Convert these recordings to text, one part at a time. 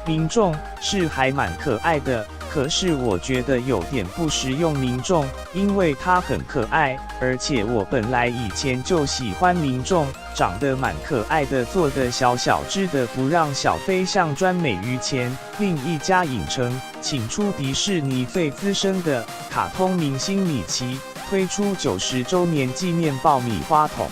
民众是还蛮可爱的，可是我觉得有点不实用。民众，因为它很可爱，而且我本来以前就喜欢民众，长得蛮可爱的，做的小小只的，不让小飞象专美于前。另一家影城请出迪士尼最资深的卡通明星米奇，推出90周年纪念爆米花桶。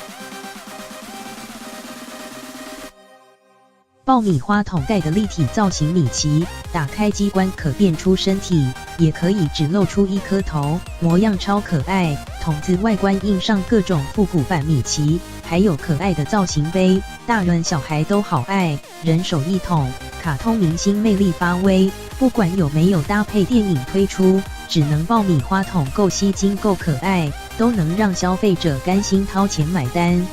爆米花桶盖的立体造型米奇，打开机关可变出身体，也可以只露出一颗头，模样超可爱。桶子外观印上各种复古版米奇，还有可爱的造型杯，大人小孩都好爱。人手一桶，卡通明星魅力发威，不管有没有搭配电影推出，只能爆米花桶够吸睛够可爱，都能让消费者甘心掏钱买单。